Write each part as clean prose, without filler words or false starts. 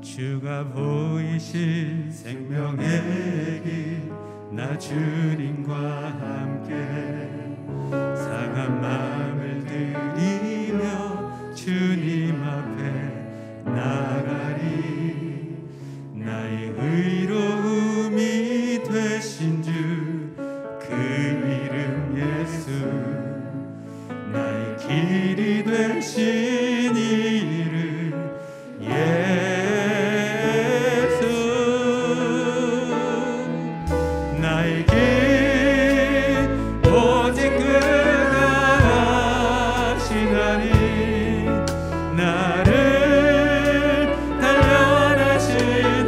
주가 보이신 생명의 길, 나 주님과 함께 상한 마음을 들이며 주님 앞에 나가리. 나의 의로움이 되신 주, 그 이름 예수. 나의 길이 되신 이름 예수. 나의 길 오직 그가 아시나니. 나를 단련하신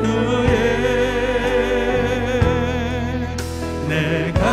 후에 내가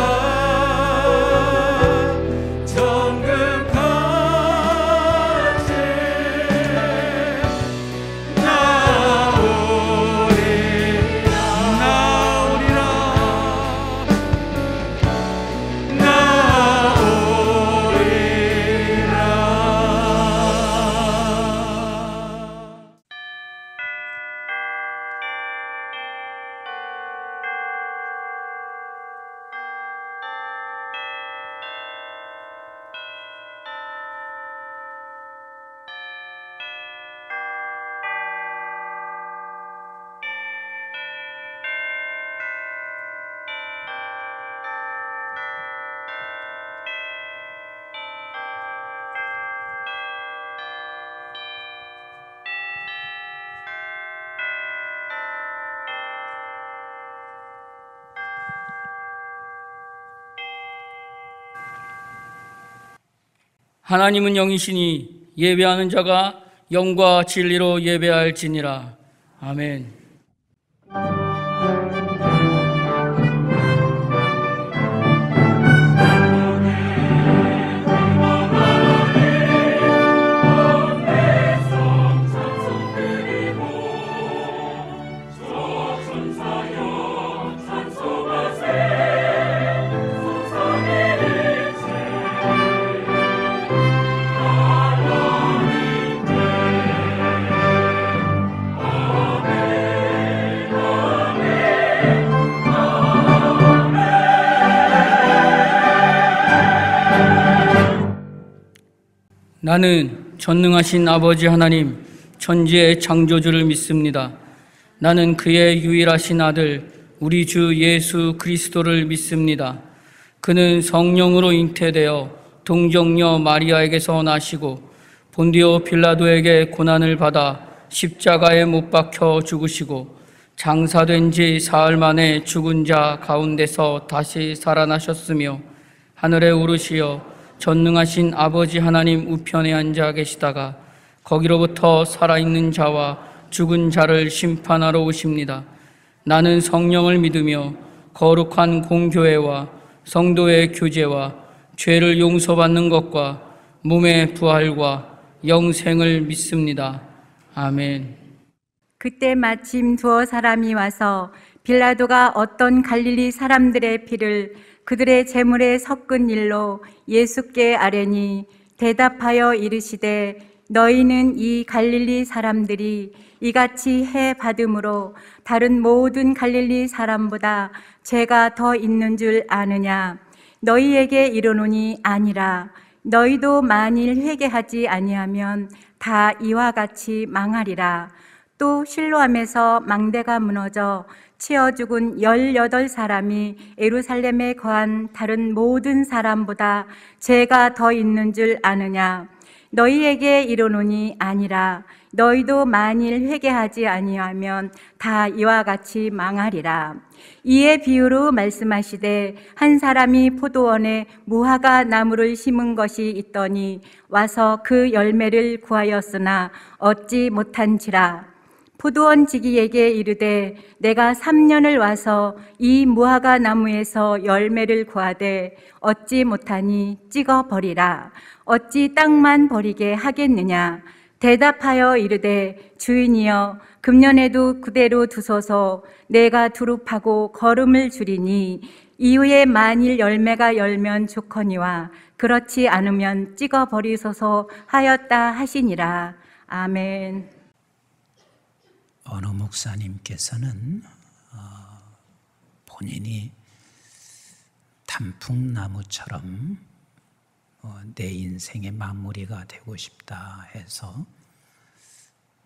하나님은 영이시니 예배하는 자가 영과 진리로 예배할지니라. 아멘. 나는 전능하신 아버지 하나님, 천지의 창조주를 믿습니다. 나는 그의 유일하신 아들, 우리 주 예수 그리스도를 믿습니다. 그는 성령으로 잉태되어 동정녀 마리아에게서 나시고 본디오 빌라도에게 고난을 받아 십자가에 못 박혀 죽으시고 장사된 지 사흘 만에 죽은 자 가운데서 다시 살아나셨으며 하늘에 오르시어 전능하신 아버지 하나님 우편에 앉아 계시다가 거기로부터 살아있는 자와 죽은 자를 심판하러 오십니다. 나는 성령을 믿으며 거룩한 공교회와 성도의 교제와 죄를 용서받는 것과 몸의 부활과 영생을 믿습니다. 아멘. 그때 마침 두어 사람이 와서 빌라도가 어떤 갈릴리 사람들의 피를 그들의 제물에 섞은 일로 예수께 아뢰니 대답하여 이르시되 너희는 이 갈릴리 사람들이 이같이 해 받음으로 다른 모든 갈릴리 사람보다 죄가 더 있는 줄 아느냐? 너희에게 이르노니 아니라. 너희도 만일 회개하지 아니하면 다 이와 같이 망하리라. 또 실로암에서 망대가 무너져 치어 죽은 18사람이 예루살렘에 거한 다른 모든 사람보다 죄가 더 있는 줄 아느냐? 너희에게 이르노니 아니라. 너희도 만일 회개하지 아니하면 다 이와 같이 망하리라. 이에 비유로 말씀하시되 한 사람이 포도원에 무화과 나무를 심은 것이 있더니 와서 그 열매를 구하였으나 얻지 못한지라. 포도원 지기에게 이르되 내가 3년을 와서 이 무화과 나무에서 열매를 구하되 얻지 못하니 찍어 버리라. 어찌 땅만 버리게 하겠느냐? 대답하여 이르되 주인이여 금년에도 그대로 두소서. 내가 두릅하고 거름을 줄이니 이후에 만일 열매가 열면 좋거니와 그렇지 않으면 찍어 버리소서 하였다 하시니라. 아멘. 어느 목사님께서는 본인이 단풍나무처럼 내 인생의 마무리가 되고 싶다 해서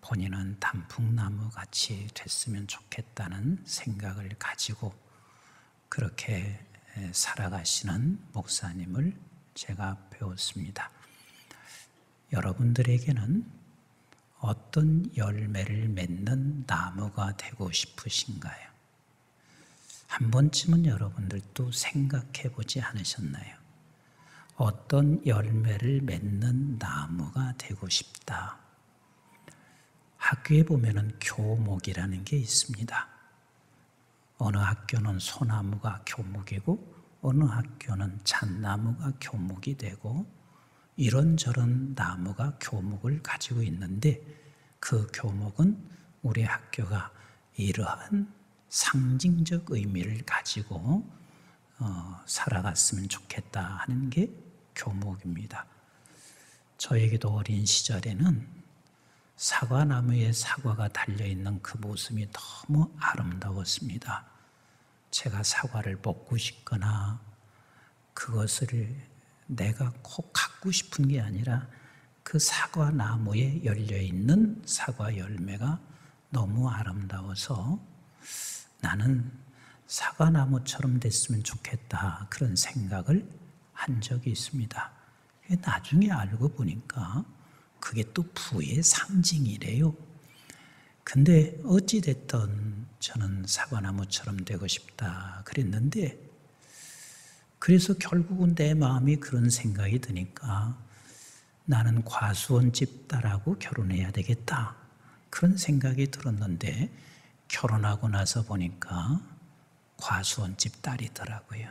본인은 단풍나무 같이 됐으면 좋겠다는 생각을 가지고 그렇게 살아가시는 목사님을 제가 배웠습니다. 여러분들에게는 어떤 열매를 맺는 나무가 되고 싶으신가요? 한 번쯤은 여러분들도 생각해 보지 않으셨나요? 어떤 열매를 맺는 나무가 되고 싶다. 학교에 보면은 교목이라는 게 있습니다. 어느 학교는 소나무가 교목이고 어느 학교는 잣나무가 교목이 되고 이런저런 나무가 교목을 가지고 있는데 그 교목은 우리 학교가 이러한 상징적 의미를 가지고 살아갔으면 좋겠다 하는 게 교목입니다. 저에게도 어린 시절에는 사과나무에 사과가 달려있는 그 모습이 너무 아름다웠습니다. 제가 사과를 먹고 싶거나 그것을 내가 꼭 갖고 싶은 게 아니라 그 사과나무에 열려있는 사과 열매가 너무 아름다워서 나는 사과나무처럼 됐으면 좋겠다 그런 생각을 한 적이 있습니다. 나중에 알고 보니까 그게 또 부의 상징이래요. 근데 어찌됐든 저는 사과나무처럼 되고 싶다 그랬는데 그래서 결국은 내 마음이 그런 생각이 드니까 나는 과수원집 딸하고 결혼해야 되겠다 그런 생각이 들었는데 결혼하고 나서 보니까 과수원집 딸이더라고요.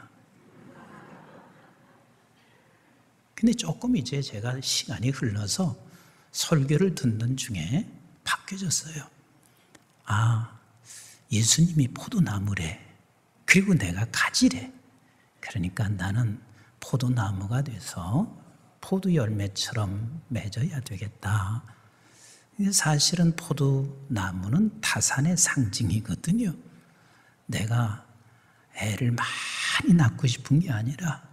근데 조금 이제 제가 시간이 흘러서 설교를 듣는 중에 바뀌어졌어요. 아, 예수님이 포도나무래. 그리고 내가 가지래. 그러니까 나는 포도나무가 돼서 포도 열매처럼 맺어야 되겠다. 사실은 포도나무는 다산의 상징이거든요. 내가 애를 많이 낳고 싶은 게 아니라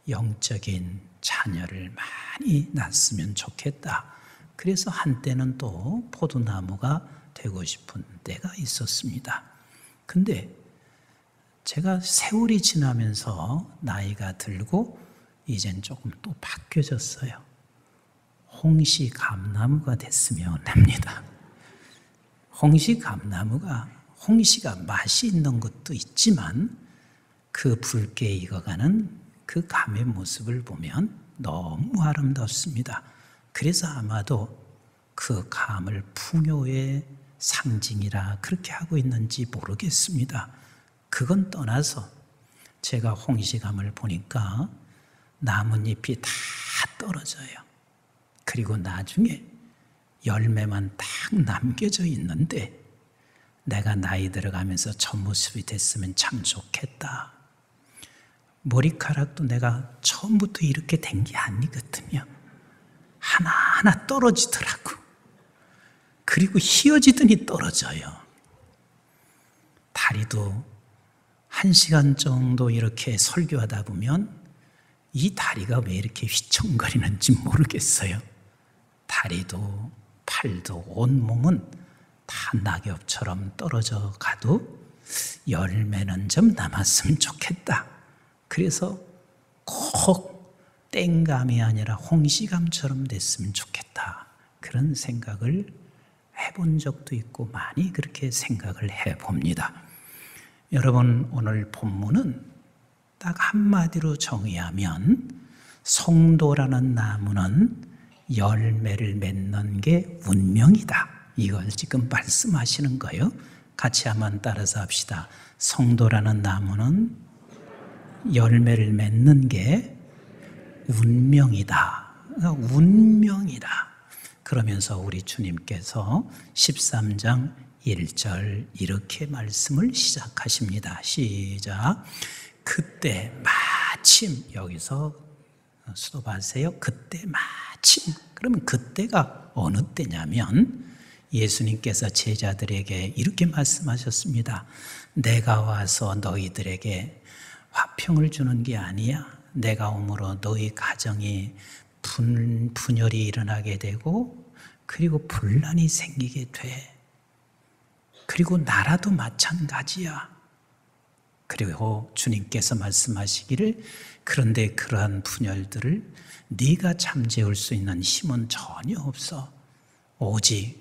영적인 자녀를 많이 낳았으면 좋겠다. 그래서 한때는 또 포도나무가 되고 싶은 때가 있었습니다. 근데 제가 세월이 지나면서 나이가 들고 이젠 조금 또 바뀌어졌어요. 홍시감나무가 됐으면 합니다. 홍시감나무가 홍시가 맛이 있는 것도 있지만 그 붉게 익어가는 그 감의 모습을 보면 너무 아름답습니다. 그래서 아마도 그 감을 풍요의 상징이라 그렇게 하고 있는지 모르겠습니다. 그건 떠나서 제가 홍시감을 보니까 나뭇잎이 다 떨어져요. 그리고 나중에 열매만 딱 남겨져 있는데 내가 나이 들어가면서 저 모습이 됐으면 참 좋겠다. 머리카락도 내가 처음부터 이렇게 된 게 아니거든요. 하나하나 떨어지더라고. 그리고 휘어지더니 떨어져요. 다리도 1시간 정도 이렇게 설교하다 보면 이 다리가 왜 이렇게 휘청거리는지 모르겠어요. 다리도 팔도 온몸은 다 낙엽처럼 떨어져 가도 열매는 좀 남았으면 좋겠다. 그래서 꼭 땡감이 아니라 홍시감처럼 됐으면 좋겠다. 그런 생각을 해본 적도 있고 많이 그렇게 생각을 해봅니다. 여러분, 오늘 본문은 딱 한마디로 정의하면 성도라는 나무는 열매를 맺는 게 운명이다. 이걸 지금 말씀하시는 거예요. 같이 한번 따라서 합시다. 성도라는 나무는 열매를 맺는 게 운명이다. 운명이다. 그러면서 우리 주님께서 13장 1절 이렇게 말씀을 시작하십니다. 시작. 그때 마침, 여기서 스톱하세요. 그때 마침. 그러면 그때가 어느 때냐면 예수님께서 제자들에게 이렇게 말씀하셨습니다. 내가 와서 너희들에게 화평을 주는 게 아니야. 내가 오므로 너희 가정이 분열이 일어나게 되고 그리고 분란이 생기게 돼. 그리고 나라도 마찬가지야. 그리고 주님께서 말씀하시기를 그런데 그러한 분열들을 네가 잠재울 수 있는 힘은 전혀 없어. 오직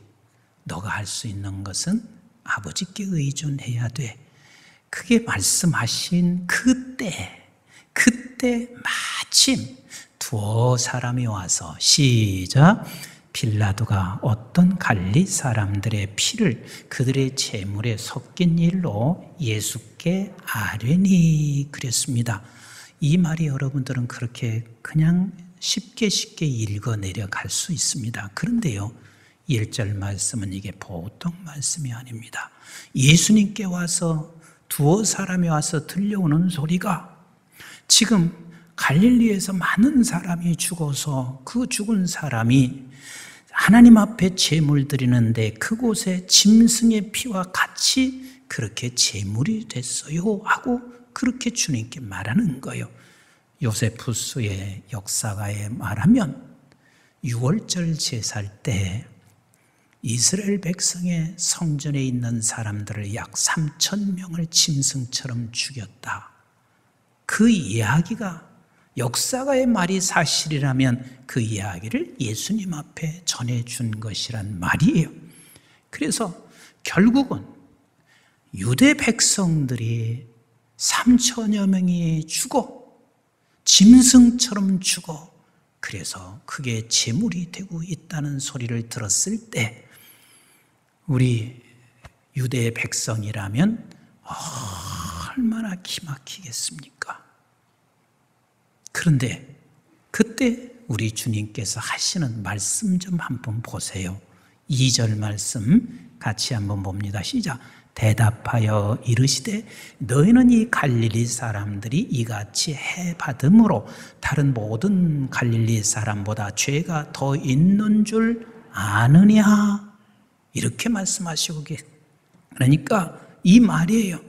너가 할 수 있는 것은 아버지께 의존해야 돼. 그게 말씀하신 그때 마침 두어 사람이 와서 시작. 빌라도가 어떤 갈릴리 사람들의 피를 그들의 제물에 섞인 일로 예수께 아뢰니 그랬습니다. 이 말이 여러분들은 그렇게 그냥 쉽게 읽어 내려갈 수 있습니다. 그런데요, 1절 말씀은 이게 보통 말씀이 아닙니다. 예수님께 와서 두어 사람이 와서 들려오는 소리가 지금 갈릴리에서 많은 사람이 죽어서 그 죽은 사람이 하나님 앞에 제물 드리는데 그곳에 짐승의 피와 같이 그렇게 제물이 됐어요 하고 그렇게 주님께 말하는 거예요. 요세푸스의 역사가에 말하면 6월절 제사할 때 이스라엘 백성의 성전에 있는 사람들을 약 3,000명을 짐승처럼 죽였다. 그 이야기가 역사가의 말이 사실이라면 그 이야기를 예수님 앞에 전해준 것이란 말이에요. 그래서 결국은 유대 백성들이 3,000여 명이 죽어 짐승처럼 죽어 그래서 그게 제물이 되고 있다는 소리를 들었을 때 우리 유대의 백성이라면 얼마나 기막히겠습니까? 그런데 그때 우리 주님께서 하시는 말씀 좀 한번 보세요. 2절 말씀 같이 한번 봅니다. 시작. 대답하여 이르시되 너희는 이 갈릴리 사람들이 이같이 해받음으로 다른 모든 갈릴리 사람보다 죄가 더 있는 줄 아느냐? 이렇게 말씀하시고 그러니까 이 말이에요.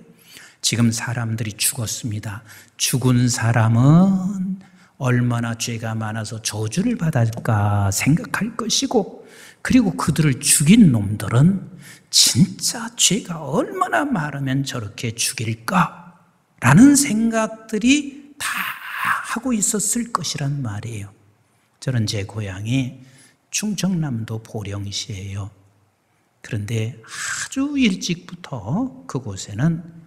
지금 사람들이 죽었습니다. 죽은 사람은 얼마나 죄가 많아서 저주를 받을까 생각할 것이고 그리고 그들을 죽인 놈들은 진짜 죄가 얼마나 많으면 저렇게 죽일까? 라는 생각들이 다 하고 있었을 것이란 말이에요. 저는 제 고향이 충청남도 보령시예요. 그런데 아주 일찍부터 그곳에는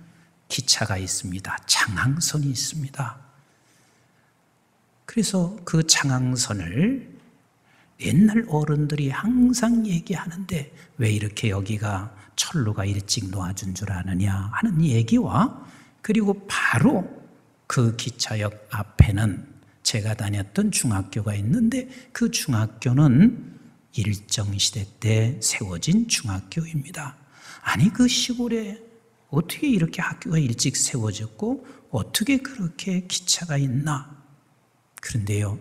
기차가 있습니다. 장항선이 있습니다. 그래서 그 장항선을 옛날 어른들이 항상 얘기하는데 왜 이렇게 여기가 철로가 일찍 놓아준 줄 아느냐 하는 얘기와 그리고 바로 그 기차역 앞에는 제가 다녔던 중학교가 있는데 그 중학교는 일정시대 때 세워진 중학교입니다. 아니 그 시골에 어떻게 이렇게 학교가 일찍 세워졌고 어떻게 그렇게 기차가 있나? 그런데요,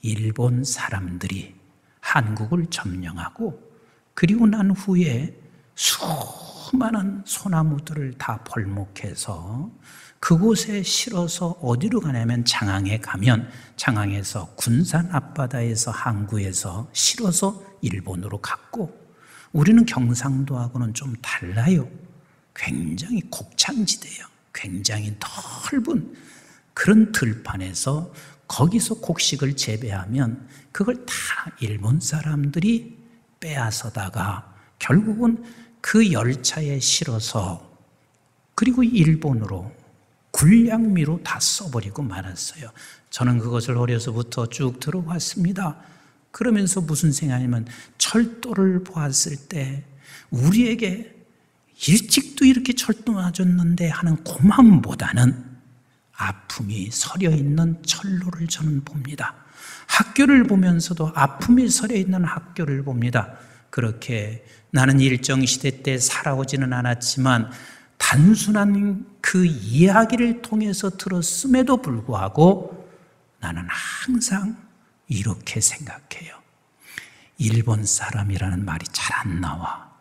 일본 사람들이 한국을 점령하고 그리고 난 후에 수많은 소나무들을 다 벌목해서 그곳에 실어서 어디로 가냐면 장항에 가면 장항에서 군산 앞바다에서 항구에서 실어서 일본으로 갔고 우리는 경상도하고는 좀 달라요. 굉장히 곡창지대예요. 굉장히 넓은 그런 들판에서 거기서 곡식을 재배하면 그걸 다 일본 사람들이 빼앗아다가 결국은 그 열차에 실어서 그리고 일본으로 군량미로 다 써버리고 말았어요. 저는 그것을 어려서부터 쭉 들어왔습니다. 그러면서 무슨 생각이냐면 철도를 보았을 때 우리에게 일찍도 이렇게 철도 놔줬는데 하는 고마움보다는 아픔이 서려 있는 철로를 저는 봅니다. 학교를 보면서도 아픔이 서려 있는 학교를 봅니다. 그렇게 나는 일정시대 때 살아오지는 않았지만 단순한 그 이야기를 통해서 들었음에도 불구하고 나는 항상 이렇게 생각해요. 일본 사람이라는 말이 잘 안 나와.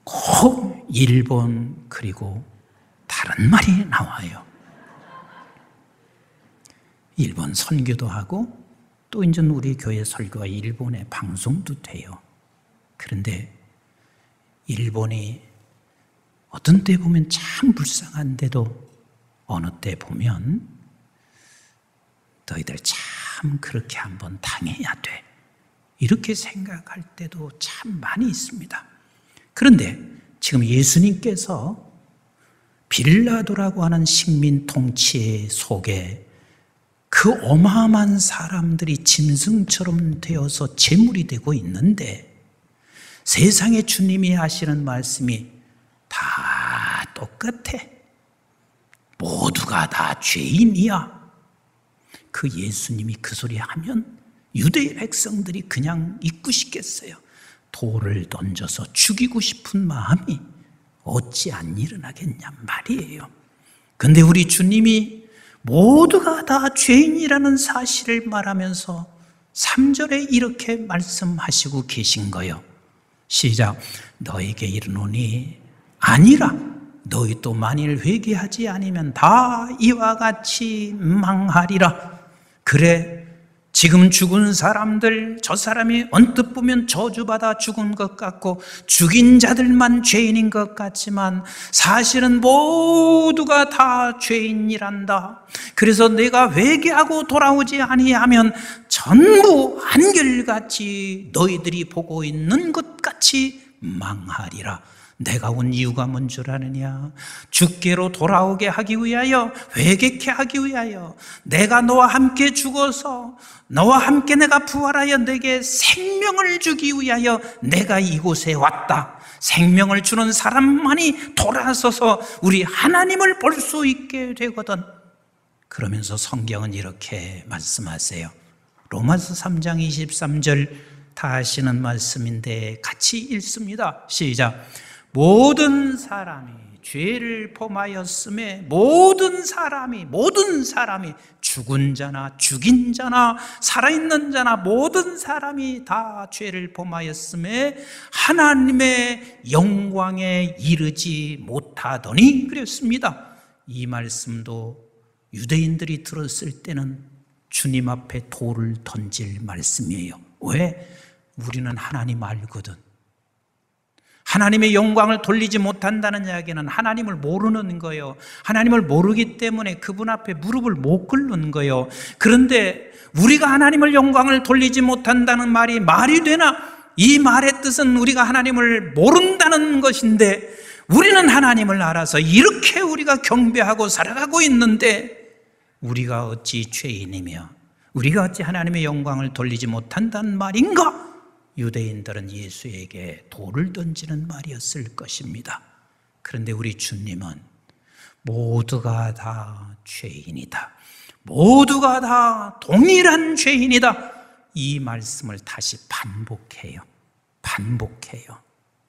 꼭 일본 그리고 다른 말이 나와요. 일본 선교도 하고 또 이제 우리 교회 설교가 일본에 방송도 돼요. 그런데 일본이 어떤 때 보면 참 불쌍한데도 어느 때 보면 너희들 참 그렇게 한번 당해야 돼, 이렇게 생각할 때도 참 많이 있습니다. 그런데 지금 예수님께서 빌라도라고 하는 식민 통치 속에 그 어마어마한 사람들이 짐승처럼 되어서 제물이 되고 있는데 세상에 주님이 하시는 말씀이 다 똑같아. 모두가 다 죄인이야. 그 예수님이 그 소리 하면 유대의 백성들이 그냥 잊고 싶겠어요. 돌을 던져서 죽이고 싶은 마음이 어찌 안 일어나겠냐 말이에요. 근데 우리 주님이 모두가 다 죄인이라는 사실을 말하면서 3절에 이렇게 말씀하시고 계신 거예요. 시작. 너에게 이르노니 아니라 너희 또 만일 회개하지 않으면 다 이와 같이 망하리라. 그래, 지금 죽은 사람들, 저 사람이 언뜻 보면 저주받아 죽은 것 같고 죽인 자들만 죄인인 것 같지만 사실은 모두가 다 죄인이란다. 그래서 내가 회개하고 돌아오지 아니하면 전부 한결같이 너희들이 보고 있는 것 같이 망하리라. 내가 온 이유가 뭔 줄 아느냐? 주께로 돌아오게 하기 위하여, 회개케 하기 위하여, 내가 너와 함께 죽어서 너와 함께 내가 부활하여 내게 생명을 주기 위하여 내가 이곳에 왔다. 생명을 주는 사람만이 돌아서서 우리 하나님을 볼 수 있게 되거든. 그러면서 성경은 이렇게 말씀하세요. 로마서 3장 23절 다 아시는 말씀인데 같이 읽습니다. 시작. 모든 사람이 죄를 범하였음에 모든 사람이 죽은 자나 죽인 자나 살아있는 자나 모든 사람이 다 죄를 범하였음에 하나님의 영광에 이르지 못하더니 그랬습니다. 이 말씀도 유대인들이 들었을 때는 주님 앞에 돌을 던질 말씀이에요. 왜? 우리는 하나님 알거든. 하나님의 영광을 돌리지 못한다는 이야기는 하나님을 모르는 거예요. 하나님을 모르기 때문에 그분 앞에 무릎을 못 꿇는 거예요. 그런데 우리가 하나님을 영광을 돌리지 못한다는 말이 말이 되나? 이 말의 뜻은 우리가 하나님을 모른다는 것인데 우리는 하나님을 알아서 이렇게 우리가 경배하고 살아가고 있는데 우리가 어찌 죄인이며 우리가 어찌 하나님의 영광을 돌리지 못한다는 말인가? 유대인들은 예수에게 돌을 던지는 말이었을 것입니다. 그런데 우리 주님은 모두가 다 죄인이다. 모두가 다 동일한 죄인이다. 이 말씀을 다시 반복해요.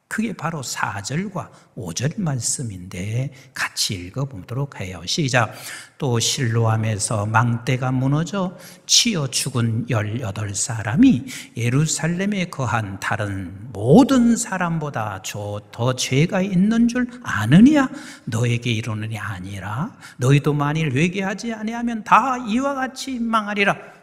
그게 바로 4절과 5절 말씀인데 같이 읽어보도록 해요. 시작. 또 실로암에서 망대가 무너져 치여 죽은 18사람이 예루살렘에 거한 다른 모든 사람보다 더 죄가 있는 줄 아느냐? 너에게 이르노니 아니라 너희도 만일 회개하지 아니하면 다 이와 같이 망하리라.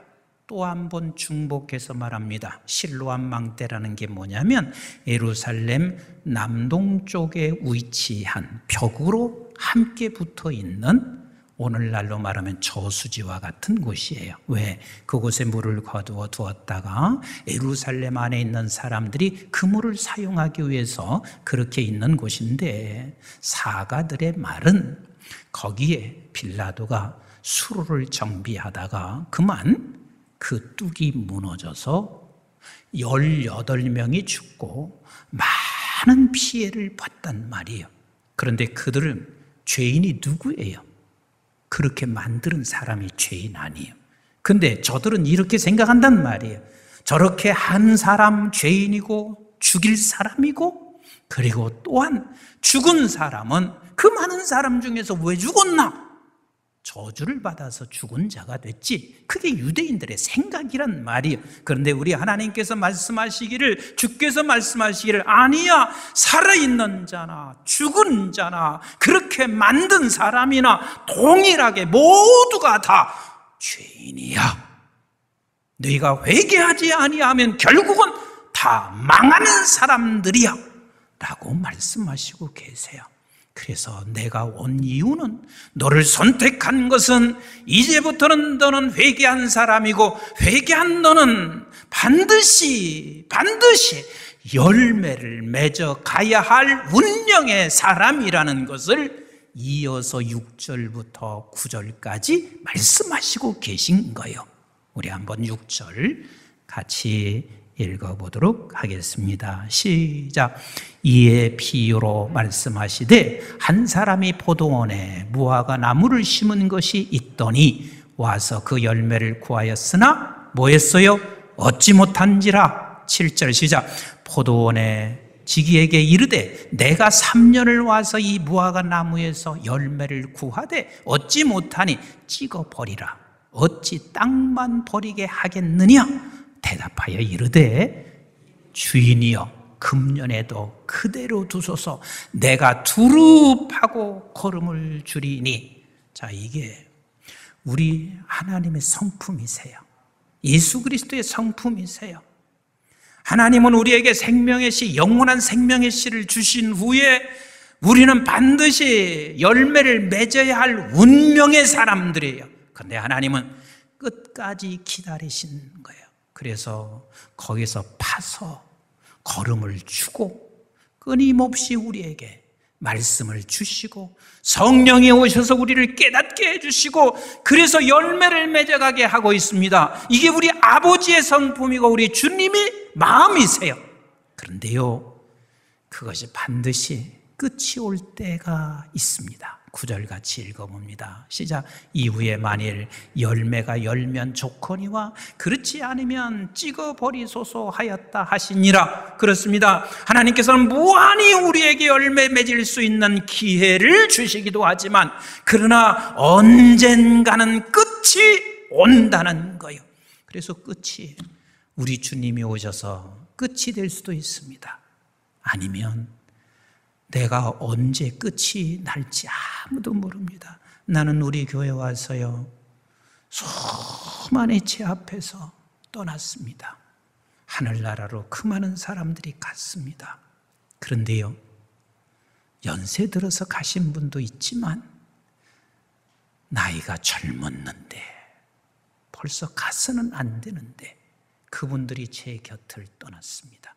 또 한 번 중복해서 말합니다. 실로암 망대라는 게 뭐냐면 예루살렘 남동쪽에 위치한 벽으로 함께 붙어 있는 오늘날로 말하면 저수지와 같은 곳이에요. 왜? 그곳에 물을 거두어 두었다가 예루살렘 안에 있는 사람들이 그 물을 사용하기 위해서 그렇게 있는 곳인데 사가들의 말은 거기에 빌라도가 수로를 정비하다가 그만 그 뚝이 무너져서 18명이 죽고 많은 피해를 봤단 말이에요. 그런데 그들은 죄인이 누구예요? 그렇게 만드는 사람이 죄인 아니에요. 근데 저들은 이렇게 생각한단 말이에요. 저렇게 한 사람 죄인이고 죽일 사람이고 그리고 또한 죽은 사람은 그 많은 사람 중에서 왜 죽었나? 저주를 받아서 죽은 자가 됐지. 그게 유대인들의 생각이란 말이에요. 그런데 우리 하나님께서 말씀하시기를, 주께서 말씀하시기를, 아니야, 살아있는 자나 죽은 자나 그렇게 만든 사람이나 동일하게 모두가 다 죄인이야. 너희가 회개하지 아니하면 결국은 다 망하는 사람들이야 라고 말씀하시고 계세요. 그래서 내가 온 이유는, 너를 선택한 것은 이제부터는 너는 회개한 사람이고, 회개한 너는 반드시 열매를 맺어 가야 할 운명의 사람이라는 것을 이어서 6절부터 9절까지 말씀하시고 계신 거예요. 우리 한번 6절 같이 읽어보도록 하겠습니다. 시작. 이에 비유로 말씀하시되, 한 사람이 포도원에 무화과 나무를 심은 것이 있더니 와서 그 열매를 구하였으나 뭐했어요? 얻지 못한지라. 7절 시작. 포도원에 지기에게 이르되, 내가 3년을 와서 이 무화과 나무에서 열매를 구하되 얻지 못하니 찍어버리라. 어찌 땅만 버리게 하겠느냐? 대답하여 이르되, 주인이여, 금년에도 그대로 두소서. 내가 두릅하고 거름을 주리니. 자, 이게 우리 하나님의 성품이세요. 예수 그리스도의 성품이세요. 하나님은 우리에게 생명의 씨, 영원한 생명의 씨를 주신 후에 우리는 반드시 열매를 맺어야 할 운명의 사람들이에요. 그런데 하나님은 끝까지 기다리신 거예요. 그래서 거기서 파서 거름을 주고 끊임없이 우리에게 말씀을 주시고 성령이 오셔서 우리를 깨닫게 해주시고, 그래서 열매를 맺어가게 하고 있습니다. 이게 우리 아버지의 성품이고 우리 주님의 마음이세요. 그런데요, 그것이 반드시 끝이 올 때가 있습니다. 9절 같이 읽어봅니다. 시작. 이후에 만일 열매가 열면 좋거니와 그렇지 않으면 찍어버리소서 하였다 하시니라. 그렇습니다. 하나님께서는 무한히 우리에게 열매 맺을 수 있는 기회를 주시기도 하지만, 그러나 언젠가는 끝이 온다는 거예요. 그래서 끝이, 우리 주님이 오셔서 끝이 될 수도 있습니다. 아니면 내가 언제 끝이 날지 아무도 모릅니다. 나는 우리 교회 와서요, 수많이 제 앞에서 떠났습니다. 하늘나라로 그 많은 사람들이 갔습니다. 그런데요, 연세 들어서 가신 분도 있지만 나이가 젊었는데, 벌써 가서는 안 되는데 그분들이 제 곁을 떠났습니다.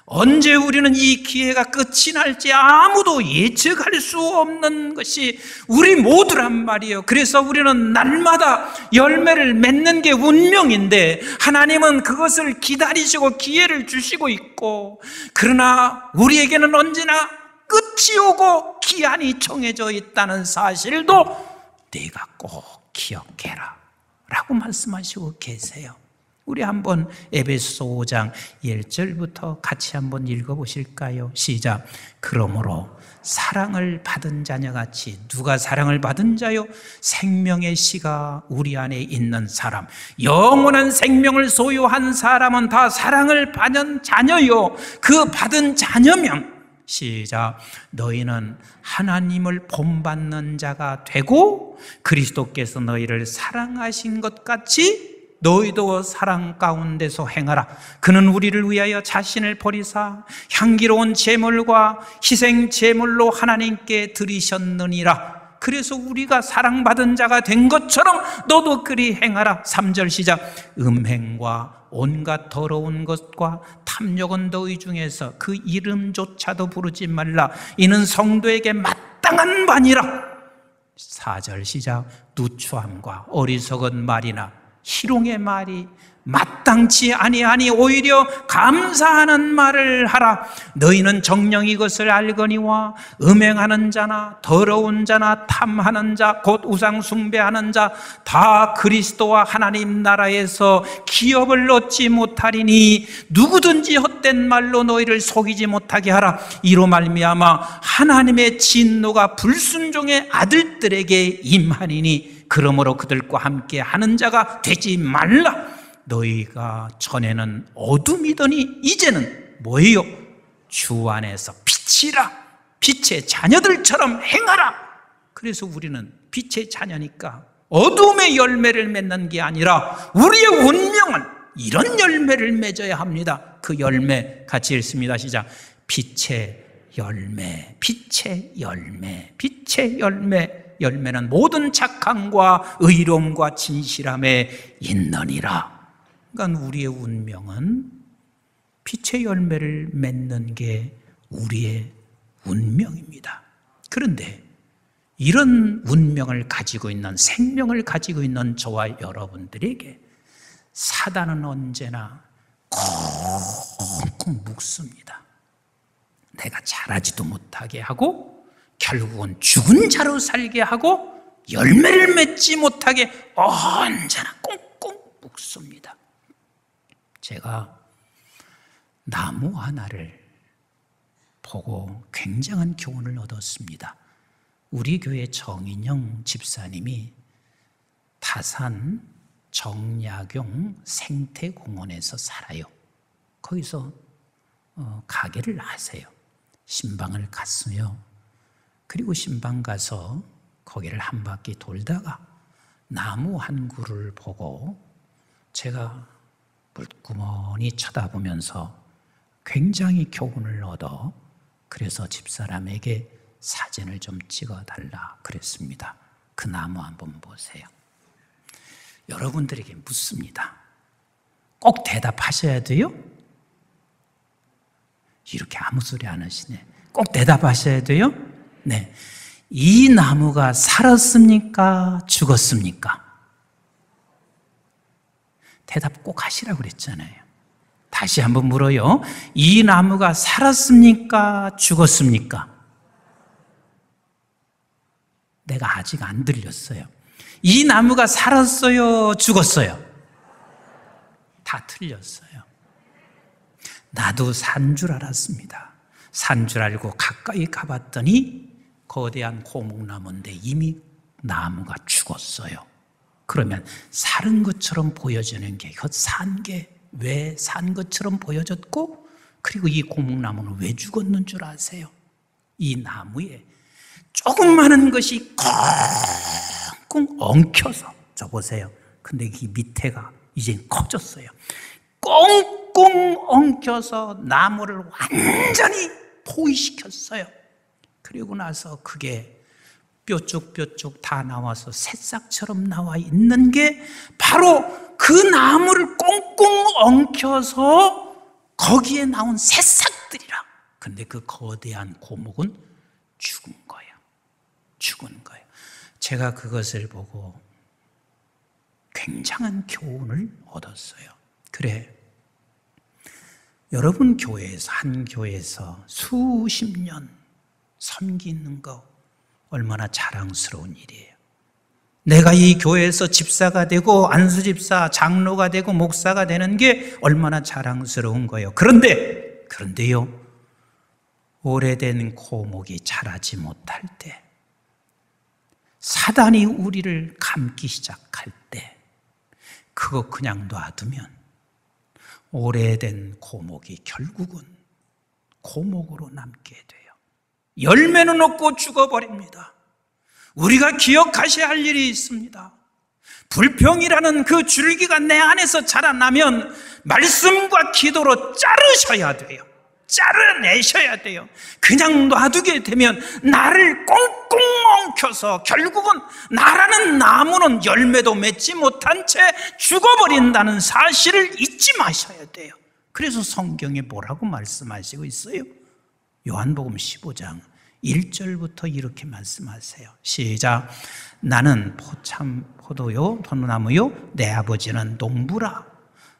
언제 우리는 이 기회가 끝이 날지 아무도 예측할 수 없는 것이 우리 모두란 말이에요. 그래서 우리는 날마다 열매를 맺는 게 운명인데, 하나님은 그것을 기다리시고 기회를 주시고 있고, 그러나 우리에게는 언제나 끝이 오고 기한이 정해져 있다는 사실도 네가 꼭 기억해라 라고 말씀하시고 계세요. 우리 한번 에베소 5장 1절부터 같이 한번 읽어보실까요? 시작. 그러므로 사랑을 받은 자녀같이, 누가 사랑을 받은 자요? 생명의 씨가 우리 안에 있는 사람, 영원한 생명을 소유한 사람은 다 사랑을 받은 자녀요. 그 받은 자녀면, 시작. 너희는 하나님을 본받는 자가 되고 그리스도께서 너희를 사랑하신 것 같이 너희도 사랑 가운데서 행하라. 그는 우리를 위하여 자신을 버리사 향기로운 제물과 희생 제물로 하나님께 드리셨느니라. 그래서 우리가 사랑받은 자가 된 것처럼 너도 그리 행하라. 3절 시작. 음행과 온갖 더러운 것과 탐욕은 너희 중에서 그 이름조차도 부르지 말라. 이는 성도에게 마땅한 바니라. 4절 시작. 누추함과 어리석은 말이나 희롱의 말이 마땅치 아니하니 오히려 감사하는 말을 하라. 너희는 정녕 이것을 알거니와 음행하는 자나 더러운 자나 탐하는 자 곧 우상 숭배하는 자 다 그리스도와 하나님 나라에서 기업을 얻지 못하리니 누구든지 헛된 말로 너희를 속이지 못하게 하라. 이로 말미암아 하나님의 진노가 불순종의 아들들에게 임하니니 그러므로 그들과 함께 하는 자가 되지 말라. 너희가 전에는 어둠이더니 이제는 뭐예요? 주 안에서 빛이라. 빛의 자녀들처럼 행하라. 그래서 우리는 빛의 자녀니까 어둠의 열매를 맺는 게 아니라 우리의 운명은 이런 열매를 맺어야 합니다. 그 열매 같이 읽습니다. 시작. 빛의 열매, 빛의 열매, 빛의 열매. 열매는 모든 착함과 의로움과 진실함에 있느니라. 그러니까 우리의 운명은 빛의 열매를 맺는 게 우리의 운명입니다. 그런데 이런 운명을 가지고 있는, 생명을 가지고 있는 저와 여러분들에게 사단은 언제나 꽁꽁 묶습니다. 내가 잘하지도 못하게 하고 결국은 죽은 자로 살게 하고 열매를 맺지 못하게 언제나 꽁꽁 묶습니다. 제가 나무 하나를 보고 굉장한 교훈을 얻었습니다. 우리 교회 정인영 집사님이 다산 정약용 생태공원에서 살아요. 거기서 가게를 하세요. 신방을 갔어요. 그리고 신방 가서 거기를 한 바퀴 돌다가 나무 한 그루를 보고 제가 물구멍이 쳐다보면서 굉장히 교훈을 얻어 그래서 집사람에게 사진을 좀 찍어달라 그랬습니다. 그 나무 한번 보세요. 여러분들에게 묻습니다. 꼭 대답하셔야 돼요? 이렇게 아무 소리 안 하시네. 꼭 대답하셔야 돼요? 네. 이 나무가 살았습니까? 죽었습니까? 대답 꼭 하시라고 그랬잖아요. 다시 한번 물어요. 이 나무가 살았습니까? 죽었습니까? 내가 아직 안 들렸어요. 이 나무가 살았어요? 죽었어요? 다 틀렸어요. 나도 산 줄 알았습니다. 산 줄 알고 가까이 가봤더니 거대한 고목나무인데 이미 나무가 죽었어요. 그러면 살은 것처럼 보여지는 게 산 게 왜 산 것처럼 보여졌고, 그리고 이 고목나무는 왜 죽었는 줄 아세요? 이 나무에 조그마한 것이 꽁꽁 엉켜서, 저 보세요. 근데 이 밑에가 이제 커졌어요. 꽁꽁 엉켜서 나무를 완전히 포위시켰어요. 그리고 나서 그게 뾰족뾰족 다 나와서 새싹처럼 나와 있는 게 바로 그 나무를 꽁꽁 엉켜서 거기에 나온 새싹들이라. 근데 그 거대한 고목은 죽은 거예요. 죽은 거예요. 제가 그것을 보고 굉장한 교훈을 얻었어요. 그래, 여러분 교회에서, 한 교회에서 수십 년 섬기는 거 얼마나 자랑스러운 일이에요. 내가 이 교회에서 집사가 되고 안수집사, 장로가 되고 목사가 되는 게 얼마나 자랑스러운 거예요. 그런데요, 오래된 고목이 자라지 못할 때, 사단이 우리를 감기 시작할 때, 그거 그냥 놔두면 오래된 고목이 결국은 고목으로 남게 돼요. 열매는 없고 죽어버립니다. 우리가 기억하셔야 할 일이 있습니다. 불평이라는 그 줄기가 내 안에서 자라나면 말씀과 기도로 자르셔야 돼요. 자르내셔야 돼요. 그냥 놔두게 되면 나를 꽁꽁 엉켜서 결국은 나라는 나무는 열매도 맺지 못한 채 죽어버린다는 사실을 잊지 마셔야 돼요. 그래서 성경에 뭐라고 말씀하시고 있어요? 요한복음 15장 1절부터 이렇게 말씀하세요. 시작. 나는 포도요 포도나무요 내 아버지는 농부라.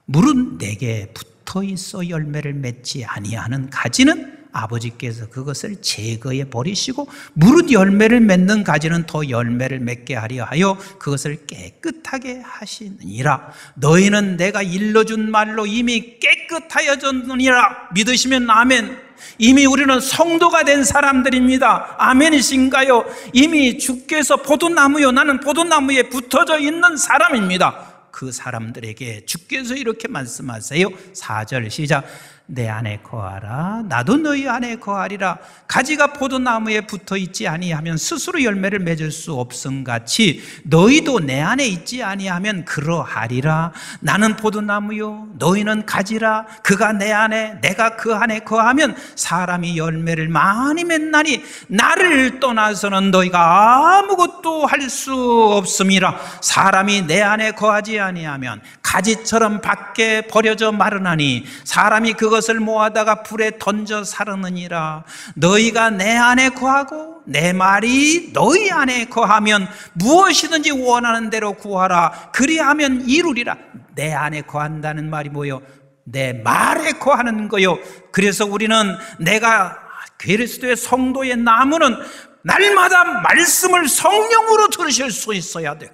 물은 내게 붙어 있어 열매를 맺지 아니하는 가지는 아버지께서 그것을 제거해 버리시고 무릇 열매를 맺는 가지는 더 열매를 맺게 하려 하여 그것을 깨끗하게 하시느니라. 너희는 내가 일러준 말로 이미 깨끗 깨끗하여졌느니라 믿으시면 아멘. 이미 우리는 성도가 된 사람들입니다. 아멘이신가요? 이미 주께서 포도나무요, 나는 포도나무에 붙어져 있는 사람입니다. 그 사람들에게 주께서 이렇게 말씀하세요. 4절 시작. 내 안에 거하라, 나도 너희 안에 거하리라. 가지가 포도나무에 붙어 있지 아니하면 스스로 열매를 맺을 수 없음같이 너희도 내 안에 있지 아니하면 그러하리라. 나는 포도나무요, 너희는 가지라. 그가 내 안에, 내가 그 안에 거하면 사람이 열매를 많이 맺나니 나를 떠나서는 너희가 아무것도 할 수 없음이라. 사람이 내 안에 거하지 아니하면 가지처럼 밖에 버려져 마르나니 사람이 그것을 모아다가 불에 던져 사르느니라. 너희가 내 안에 거하고 내 말이 너희 안에 거하면 무엇이든지 원하는 대로 구하라. 그리하면 이루리라. 내 안에 거한다는 말이 뭐요? 내 말에 거하는 거요. 그래서 우리는 내가 그리스도의 성도의 나무는 날마다 말씀을 성령으로 들으실 수 있어야 돼요.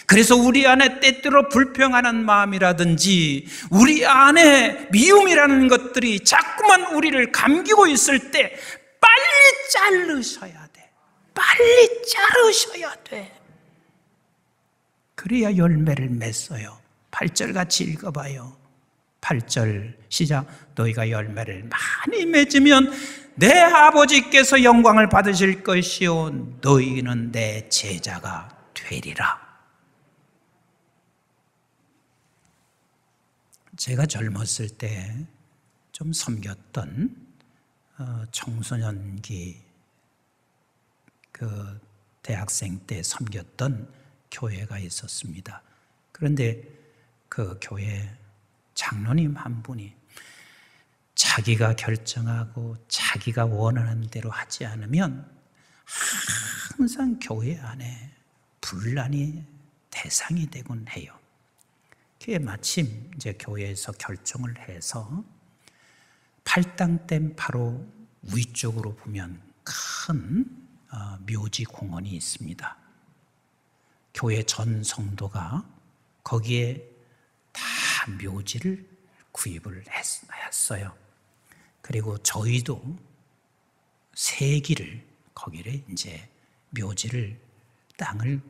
그래서 우리 안에 때때로 불평하는 마음이라든지 우리 안에 미움이라는 것들이 자꾸만 우리를 감기고 있을 때 빨리 자르셔야 돼. 빨리 자르셔야 돼. 그래야 열매를 맺어요. 8절 같이 읽어봐요. 8절 시작. 너희가 열매를 많이 맺으면 내 아버지께서 영광을 받으실 것이요 너희는 내 제자가 되리라. 제가 젊었을 때 좀 섬겼던 청소년기 그 대학생 때 섬겼던 교회가 있었습니다. 그런데 그 교회 장로님 한 분이 자기가 결정하고 자기가 원하는 대로 하지 않으면 항상 교회 안에 분란이 대상이 되곤 해요. 그게 마침 이제 교회에서 결정을 해서 팔당댐 바로 위쪽으로 보면 큰 묘지 공원이 있습니다. 교회 전 성도가 거기에 다 묘지를 구입을 했어요. 그리고 저희도 세기를 거기를 이제 묘지를 땅을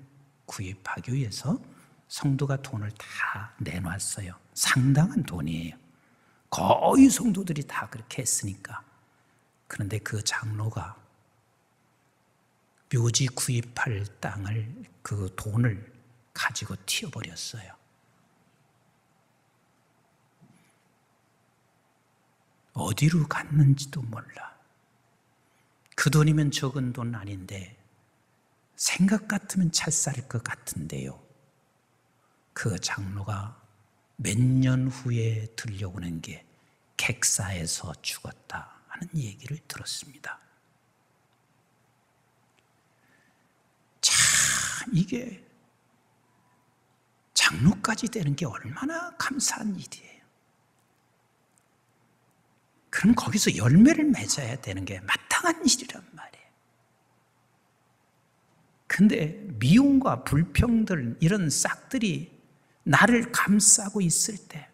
구입하기 위해서 성도가 돈을 다 내놨어요. 상당한 돈이에요. 거의 성도들이 다 그렇게 했으니까. 그런데 그 장로가 묘지 구입할 땅을 그 돈을 가지고 튀어버렸어요. 어디로 갔는지도 몰라. 그 돈이면 적은 돈 아닌데 생각 같으면 찰쌀일 것 같은데요. 그 장로가 몇 년 후에 들려오는 게 객사에서 죽었다 하는 얘기를 들었습니다. 참 이게 장로까지 되는 게 얼마나 감사한 일이에요. 그럼 거기서 열매를 맺어야 되는 게 마땅한 일이란 말이에요. 근데 미움과 불평들 이런 싹들이 나를 감싸고 있을 때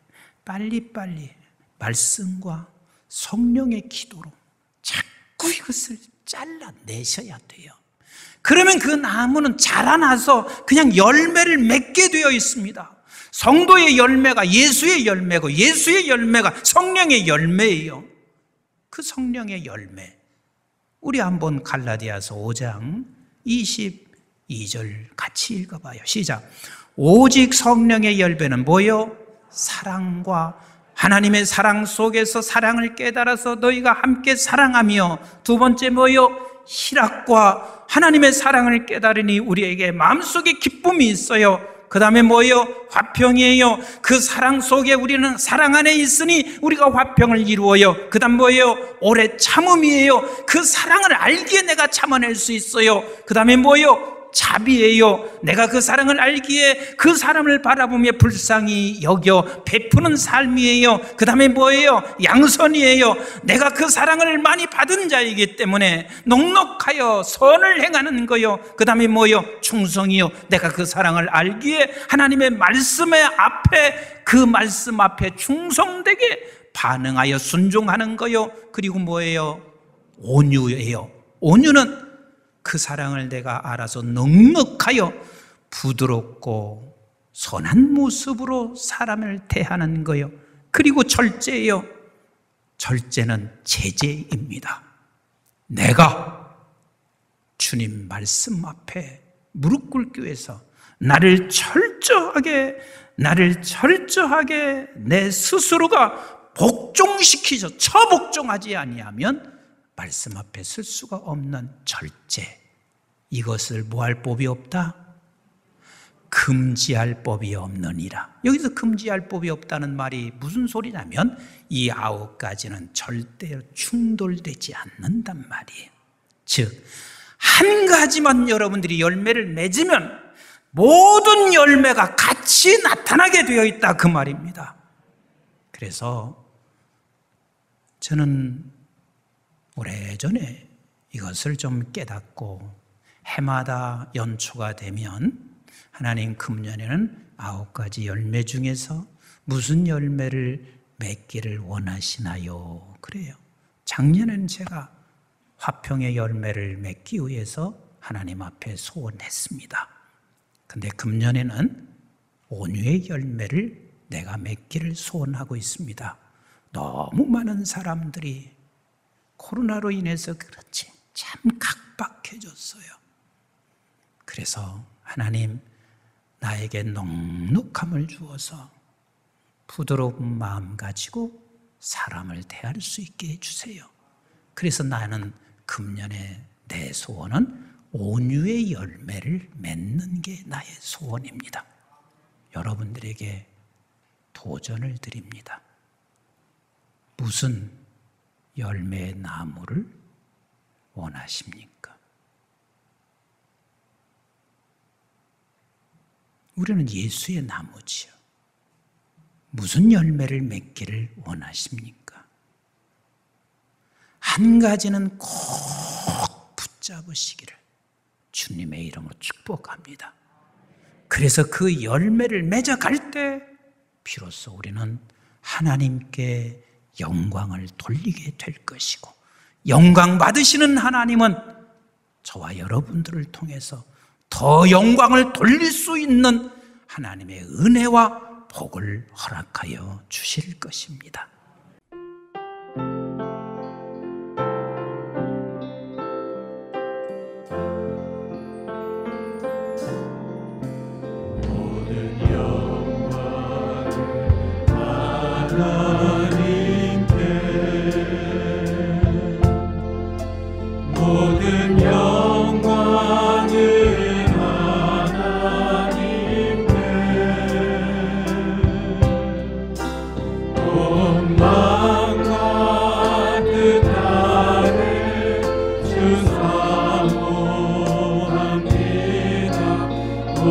빨리빨리 말씀과 성령의 기도로 자꾸 이것을 잘라내셔야 돼요. 그러면 그 나무는 자라나서 그냥 열매를 맺게 되어 있습니다. 성도의 열매가 예수의 열매고 예수의 열매가 성령의 열매예요. 그 성령의 열매 우리 한번 갈라디아서 5장 22절 같이 읽어봐요. 시작. 오직 성령의 열매는 뭐요? 사랑과 하나님의 사랑 속에서 사랑을 깨달아서 너희가 함께 사랑하며 두 번째 뭐요? 희락과 하나님의 사랑을 깨달으니 우리에게 마음속에 기쁨이 있어요. 그 다음에 뭐예요? 화평이에요. 그 사랑 속에 우리는 사랑 안에 있으니 우리가 화평을 이루어요. 그 다음 뭐예요? 오래 참음이에요. 그 사랑을 알기에 내가 참아낼 수 있어요. 그 다음에 뭐예요? 자비예요. 내가 그 사랑을 알기에 그 사람을 바라보며 불쌍히 여겨 베푸는 삶이에요. 그 다음에 뭐예요? 양선이에요. 내가 그 사랑을 많이 받은 자이기 때문에 넉넉하여 선을 행하는 거요. 그 다음에 뭐예요? 충성이요. 내가 그 사랑을 알기에 하나님의 말씀의 앞에, 그 말씀 앞에 충성되게 반응하여 순종하는 거요. 그리고 뭐예요? 온유예요. 온유는 그 사랑을 내가 알아서 넉넉하여 부드럽고 선한 모습으로 사람을 대하는 거요. 그리고 절제예요. 절제는 제재입니다. 내가 주님 말씀 앞에 무릎 꿇기 위해서 나를 철저하게 내 스스로가 복종시키죠. 처복종하지 아니하면 말씀 앞에 설 수가 없는 절제. 이것을 뭐할 법이 없다? 금지할 법이 없느니라. 여기서 금지할 법이 없다는 말이 무슨 소리냐면 이 9가지는 절대로 충돌되지 않는단 말이에요. 즉, 한 가지만 여러분들이 열매를 맺으면 모든 열매가 같이 나타나게 되어 있다, 그 말입니다. 그래서 저는 오래전에 이것을 좀 깨닫고 해마다 연초가 되면 하나님 금년에는 9가지 열매 중에서 무슨 열매를 맺기를 원하시나요? 그래요. 작년에는 제가 화평의 열매를 맺기 위해서 하나님 앞에 소원했습니다. 근데 금년에는 온유의 열매를 내가 맺기를 소원하고 있습니다. 너무 많은 사람들이 코로나로 인해서 그렇지 참 각박해졌어요. 그래서 하나님, 나에게 넉넉함을 주어서 부드러운 마음 가지고 사람을 대할 수 있게 해주세요. 그래서 나는 금년에 내 소원은 온유의 열매를 맺는 게 나의 소원입니다. 여러분들에게 도전을 드립니다. 무슨 열매의 나무를 원하십니까? 우리는 예수의 나무지요. 무슨 열매를 맺기를 원하십니까? 한 가지는 꼭 붙잡으시기를 주님의 이름으로 축복합니다. 그래서 그 열매를 맺어갈 때 비로소 우리는 하나님께 영광을 돌리게 될 것이고, 영광 받으시는 하나님은 저와 여러분들을 통해서 더 영광을 돌릴 수 있는 하나님의 은혜와 복을 허락하여 주실 것입니다. 모든 영광을 하나님께, 온 마음과 뜻 아래 주 사모합니다.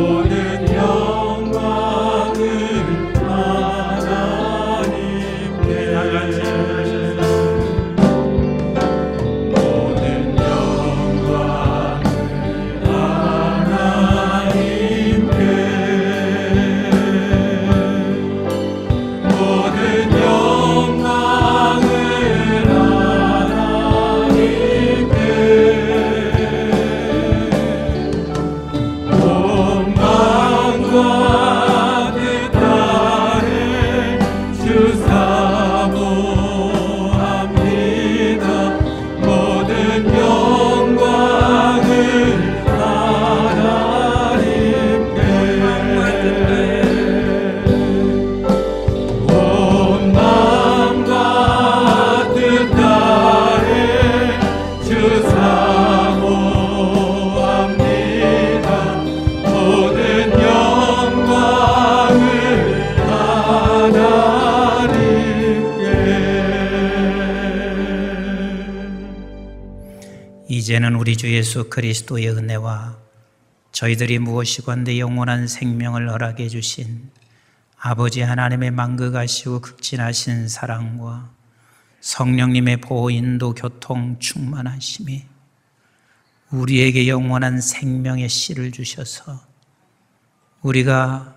모든 영광을 하나님께, 이제는 우리 주 예수 그리스도의 은혜와 저희들이 무엇이건대 영원한 생명을 허락해 주신 아버지 하나님의 만극하시고 극진하신 사랑과 성령님의 보호 인도 교통 충만하심이 우리에게 영원한 생명의 씨를 주셔서 우리가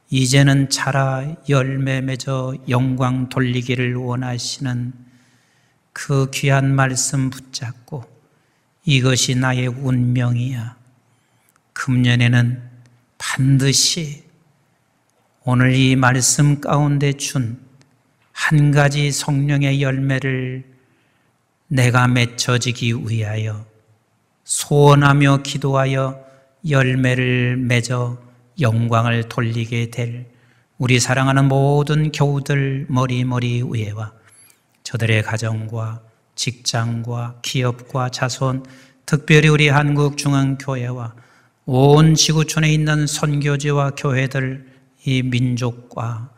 이제는 자라 열매 맺어 영광 돌리기를 원하시는 그 귀한 말씀 붙잡고 이것이 나의 운명이야. 금년에는 반드시 오늘 이 말씀 가운데 준 한 가지 성령의 열매를 내가 맺혀지기 위하여 소원하며 기도하여 열매를 맺어 영광을 돌리게 될 우리 사랑하는 모든 교우들 머리 위에와 저들의 가정과 직장과 기업과 자손, 특별히 우리 한국중앙교회와 온 지구촌에 있는 선교지와 교회들, 이 민족과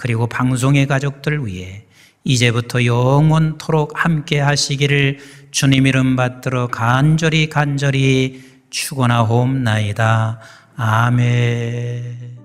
그리고 방송의 가족들 위해 이제부터 영원토록 함께 하시기를 주님 이름 받들어 간절히 축원하옵나이다. 아멘.